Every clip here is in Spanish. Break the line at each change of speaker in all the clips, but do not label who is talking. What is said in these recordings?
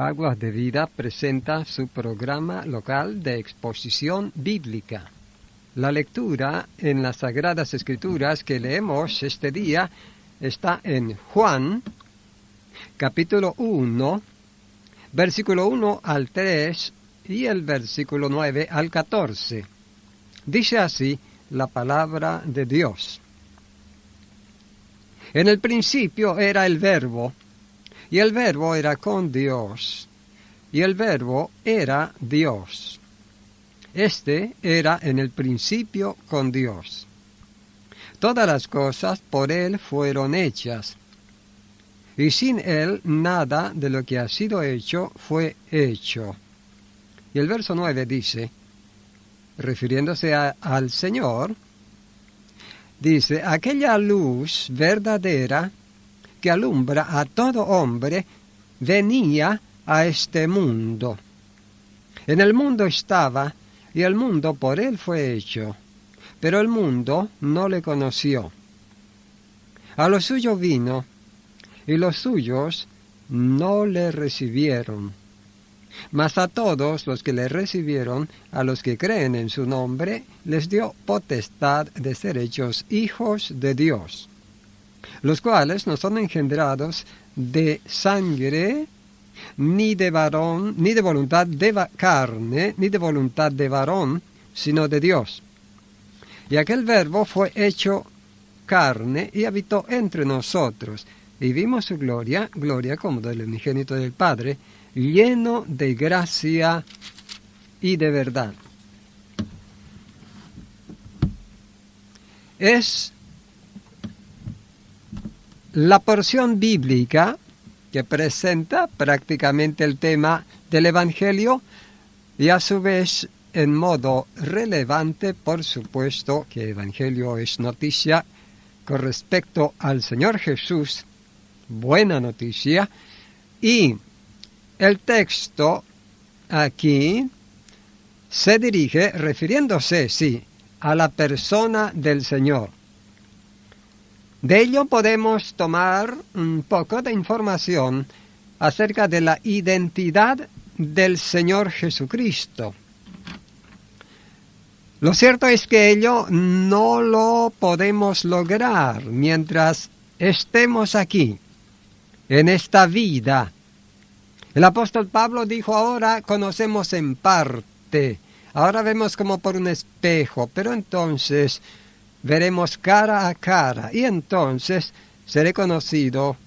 Aguas de Vida presenta su programa local de exposición bíblica. La lectura en las Sagradas Escrituras que leemos este día está en Juan, capítulo 1, versículo 1 al 3 y el versículo 9 al 14. Dice así la palabra de Dios. En el principio era el Verbo, y el Verbo era con Dios, y el Verbo era Dios. Este era en el principio con Dios. Todas las cosas por Él fueron hechas, y sin Él nada de lo que ha sido hecho fue hecho. Y el verso 9 dice, refiriéndose al Señor, dice, aquella luz verdadera que alumbra a todo hombre, venía a este mundo. En el mundo estaba, y el mundo por él fue hecho, pero el mundo no le conoció. A lo suyo vino, y los suyos no le recibieron. Mas a todos los que le recibieron, a los que creen en su nombre, les dio potestad de ser hechos hijos de Dios, los cuales no son engendrados de sangre, ni de varón, ni de voluntad de carne, ni de voluntad de varón, sino de Dios. Y aquel Verbo fue hecho carne y habitó entre nosotros, y vimos su gloria, gloria como del unigénito del Padre, lleno de gracia y de verdad. Es la porción bíblica que presenta prácticamente el tema del Evangelio y a su vez en modo relevante, por supuesto, que el Evangelio es noticia con respecto al Señor Jesús, buena noticia, y el texto aquí se dirige, refiriéndose, sí, a la persona del Señor. De ello podemos tomar un poco de información acerca de la identidad del Señor Jesucristo. Lo cierto es que ello no lo podemos lograr mientras estemos aquí, en esta vida. El apóstol Pablo dijo, ahora conocemos en parte, ahora vemos como por un espejo, pero entonces veremos cara a cara, y entonces seré conocido,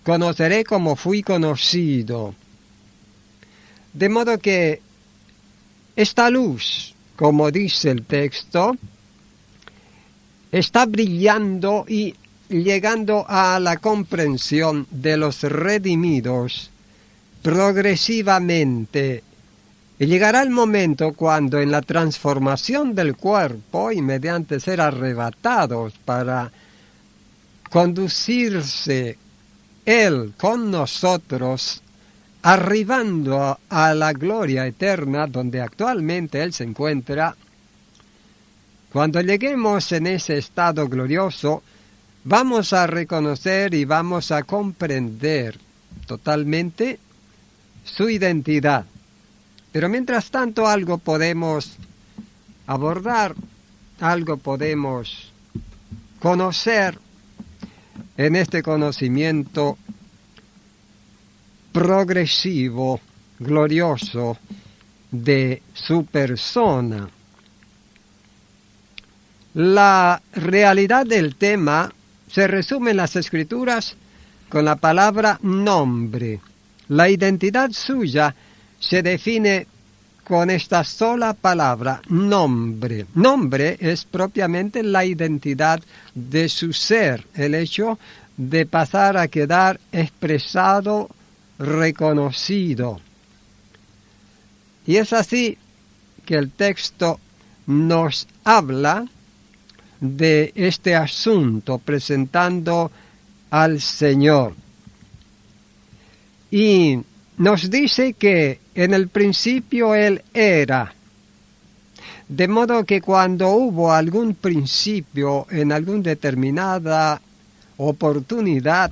conoceré como fui conocido. De modo que esta luz, como dice el texto, está brillando y llegando a la comprensión de los redimidos progresivamente. Y llegará el momento cuando en la transformación del cuerpo y mediante ser arrebatados para conducirse Él con nosotros, arribando a la gloria eterna donde actualmente Él se encuentra, cuando lleguemos en ese estado glorioso, vamos a reconocer y vamos a comprender totalmente su identidad. Pero mientras tanto algo podemos abordar, algo podemos conocer en este conocimiento progresivo, glorioso de su persona. La realidad del tema se resume en las Escrituras con la palabra nombre. La identidad suya se define con esta sola palabra, nombre. Nombre es propiamente la identidad de su ser, el hecho de pasar a quedar expresado, reconocido. Y es así que el texto nos habla de este asunto, presentando al Señor. Y nos dice que en el principio Él era, de modo que cuando hubo algún principio en alguna determinada oportunidad,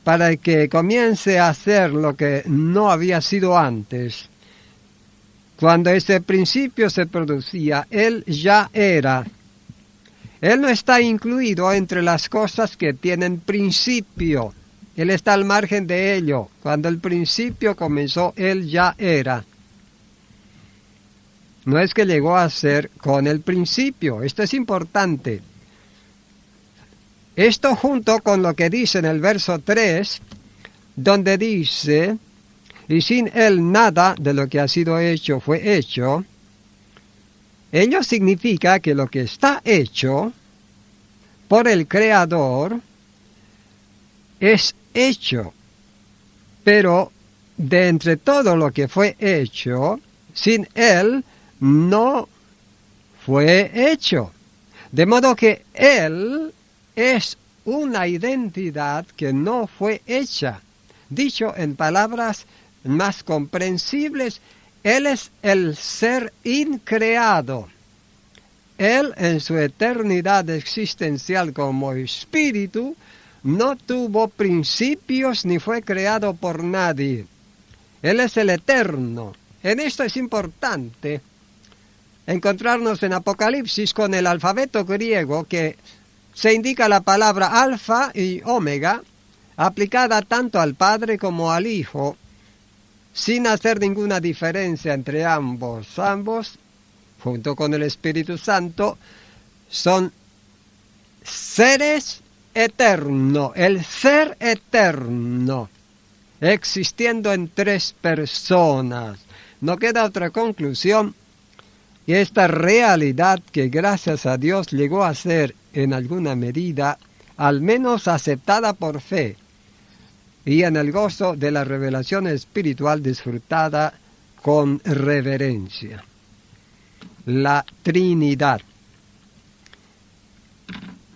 para que comience a hacer lo que no había sido antes. Cuando ese principio se producía, Él ya era. Él no está incluido entre las cosas que tienen principio. Él está al margen de ello. Cuando el principio comenzó, Él ya era. No es que llegó a ser con el principio. Esto es importante. Esto junto con lo que dice en el verso 3, donde dice, y sin Él nada de lo que ha sido hecho fue hecho. Ello significa que lo que está hecho por el Creador es hecho, pero de entre todo lo que fue hecho, sin Él no fue hecho. De modo que Él es una identidad que no fue hecha. Dicho en palabras más comprensibles, Él es el ser increado. Él, en su eternidad existencial como espíritu, no tuvo principios ni fue creado por nadie. Él es el eterno. En esto es importante encontrarnos en Apocalipsis con el alfabeto griego que se indica la palabra alfa y omega, aplicada tanto al Padre como al Hijo, sin hacer ninguna diferencia entre ambos. Ambos, junto con el Espíritu Santo, son seres eternos, el ser eterno, existiendo en tres personas. No queda otra conclusión, y esta realidad que gracias a Dios llegó a ser en alguna medida, al menos aceptada por fe, y en el gozo de la revelación espiritual disfrutada con reverencia. La Trinidad.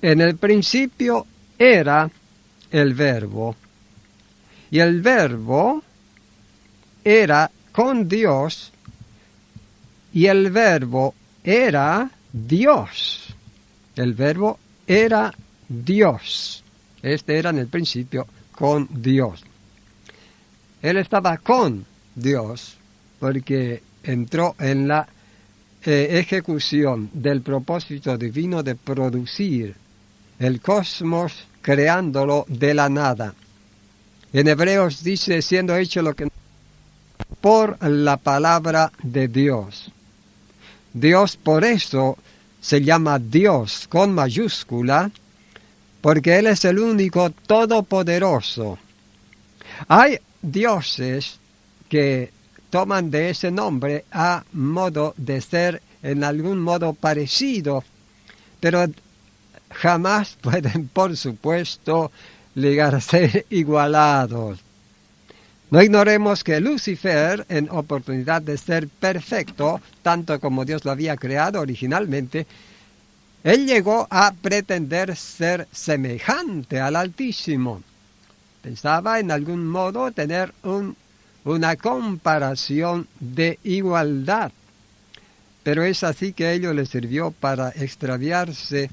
En el principio era el Verbo, y el Verbo era con Dios, y el Verbo era Dios. El Verbo era Dios. Este era en el principio con Dios. Él estaba con Dios porque entró en la ejecución del propósito divino de producir el cosmos creándolo de la nada. En Hebreos dice, siendo hecho lo que por la palabra de Dios. Dios por eso se llama Dios con mayúscula, porque Él es el único todopoderoso. Hay dioses que toman de ese nombre a modo de ser en algún modo parecido, pero jamás pueden, por supuesto, llegar a ser igualados. No ignoremos que Lucifer, en oportunidad de ser perfecto, tanto como Dios lo había creado originalmente, él llegó a pretender ser semejante al Altísimo. Pensaba en algún modo tener una comparación de igualdad. Pero es así que ello le sirvió para extraviarse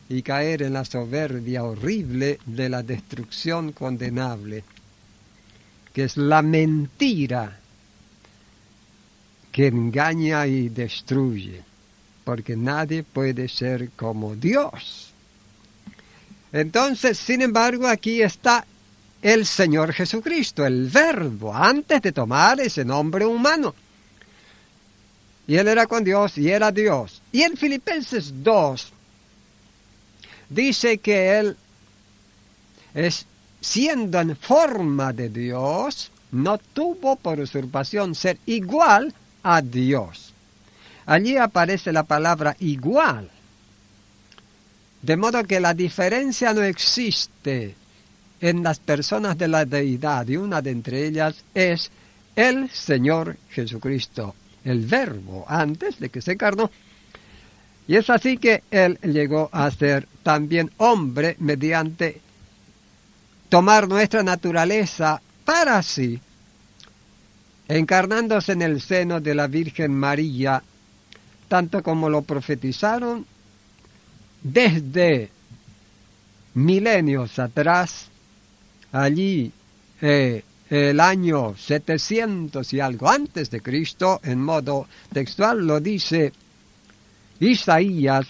y caer en la soberbia horrible de la destrucción condenable, que es la mentira que engaña y destruye, porque nadie puede ser como Dios. Entonces, sin embargo, aquí está el Señor Jesucristo, el Verbo, antes de tomar ese nombre humano. Y Él era con Dios y era Dios. Y en Filipenses 2 dice que Él es, siendo en forma de Dios, no tuvo por usurpación ser igual a Dios. Allí aparece la palabra igual. De modo que la diferencia no existe en las personas de la deidad, y una de entre ellas es el Señor Jesucristo, el Verbo, antes de que se encarnó. Y es así que Él llegó a ser también hombre mediante tomar nuestra naturaleza para sí, encarnándose en el seno de la Virgen María, tanto como lo profetizaron desde milenios atrás allí el año 700 y algo antes de Cristo, en modo textual lo dice Isaías,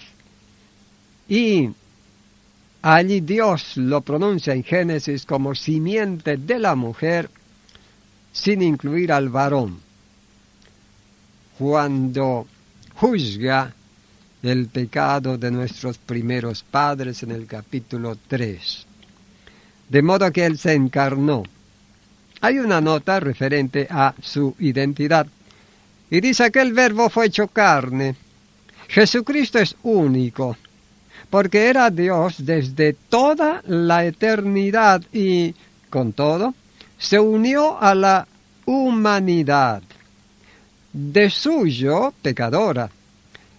y allí Dios lo pronuncia en Génesis como simiente de la mujer, sin incluir al varón, cuando juzga el pecado de nuestros primeros padres en el capítulo 3. De modo que Él se encarnó. Hay una nota referente a su identidad, y dice que el Verbo fue hecho carne. Jesucristo es único, porque era Dios desde toda la eternidad y, con todo, se unió a la humanidad, de suyo pecadora,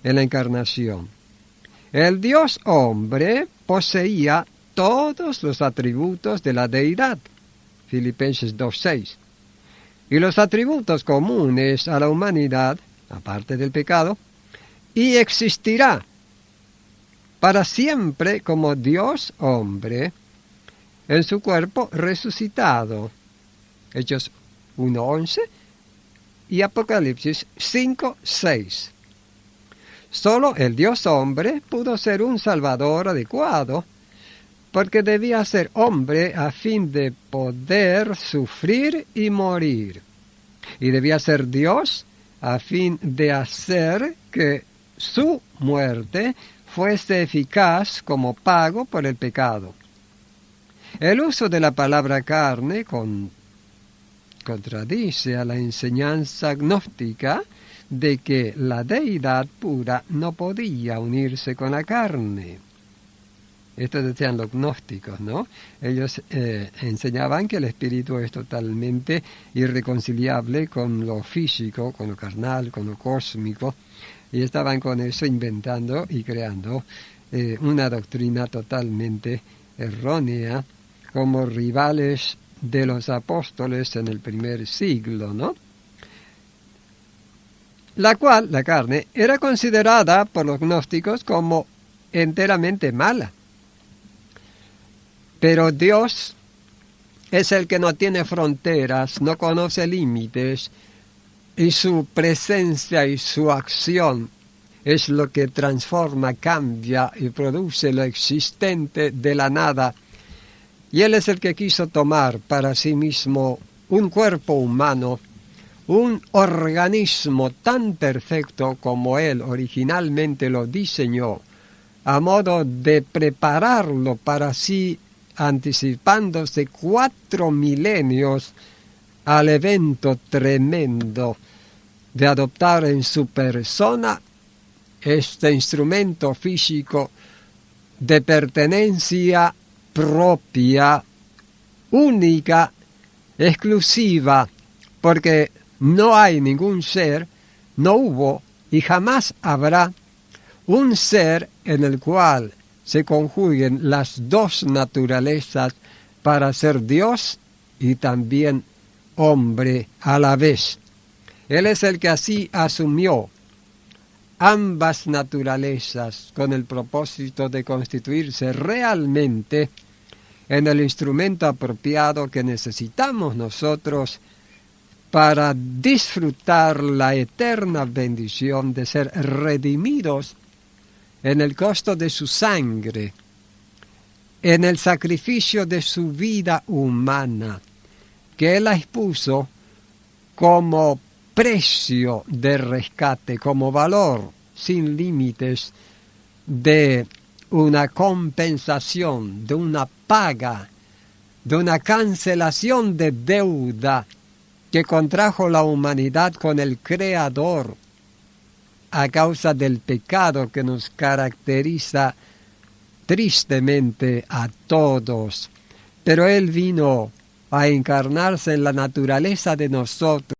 en la encarnación. El Dios hombre poseía todos los atributos de la deidad, Filipenses 2:6, y los atributos comunes a la humanidad, aparte del pecado, y existirá para siempre como Dios hombre en su cuerpo resucitado. Hechos 1:11 y Apocalipsis 5:6. Solo el Dios hombre pudo ser un salvador adecuado, porque debía ser hombre a fin de poder sufrir y morir. Y debía ser Dios a fin de hacer que su muerte fuese eficaz como pago por el pecado. El uso de la palabra carne contradice a la enseñanza gnóstica de que la deidad pura no podía unirse con la carne. Esto decían los gnósticos, ¿no? Ellos enseñaban que el espíritu es totalmente irreconciliable con lo físico, con lo carnal, con lo cósmico, y estaban con eso inventando y creando una doctrina totalmente errónea, como rivales de los apóstoles en el primer siglo, ¿no? La cual, la carne, era considerada por los gnósticos como enteramente mala. Pero Dios es el que no tiene fronteras, no conoce límites, y su presencia y su acción es lo que transforma, cambia y produce lo existente de la nada. Y Él es el que quiso tomar para sí mismo un cuerpo humano, un organismo tan perfecto como Él originalmente lo diseñó, a modo de prepararlo para sí, anticipándose 4 milenios al evento tremendo de adoptar en su persona este instrumento físico de pertenencia propia, única, exclusiva, porque no hay ningún ser, no hubo y jamás habrá un ser en el cual se conjuguen las dos naturalezas para ser Dios y también hombre a la vez. Él es el que así asumió ambas naturalezas con el propósito de constituirse realmente en el instrumento apropiado que necesitamos nosotros para disfrutar la eterna bendición de ser redimidos en el costo de su sangre, en el sacrificio de su vida humana, que Él la expuso como precio de rescate, como valor sin límites de una compensación, de una paga, de una cancelación de deuda que contrajo la humanidad con el Creador a causa del pecado que nos caracteriza tristemente a todos. Pero Él vino a encarnarse en la naturaleza de nosotros,